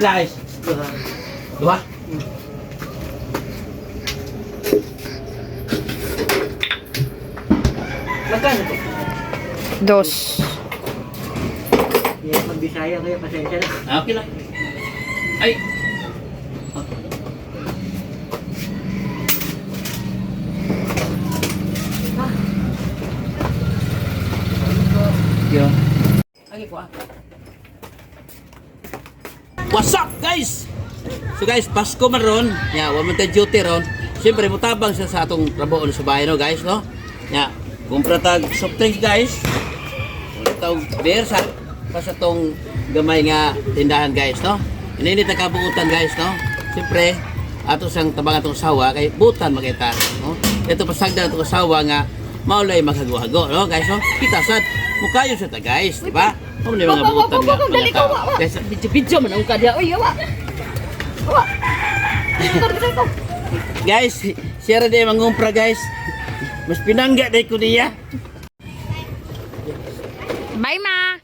Guys. Dua. Magkano to? 2. Hindi ako magbisaya kaya pasensya na. Okay lang. Ay. Yo. Lagi ko ah. What's up guys? So guys, Pasko man ron. Ya, wa man ta duty ron. Siyempre mutabang siya sa atong trabaho sa bahay no guys no. Ya, kumpra tag soft drinks guys. Itaw beer sa sa tong gamay nga tindahan guys no. Ini ta kabuutan guys no. Siyempre ato sang tabang atong sawa kay butan makita no. Ito pasagdan atong sawa nga maulay maghago-hago no guys no. Kita sad mukayo sa ta guys, di ba? Ano ni mga buutan nga. Dali ko, wa. Guys, Video man ang kadya. Uy, wa. Wa. guys, share din mangumpra guys. Mas pinangga dai ko niya. Bye, ma.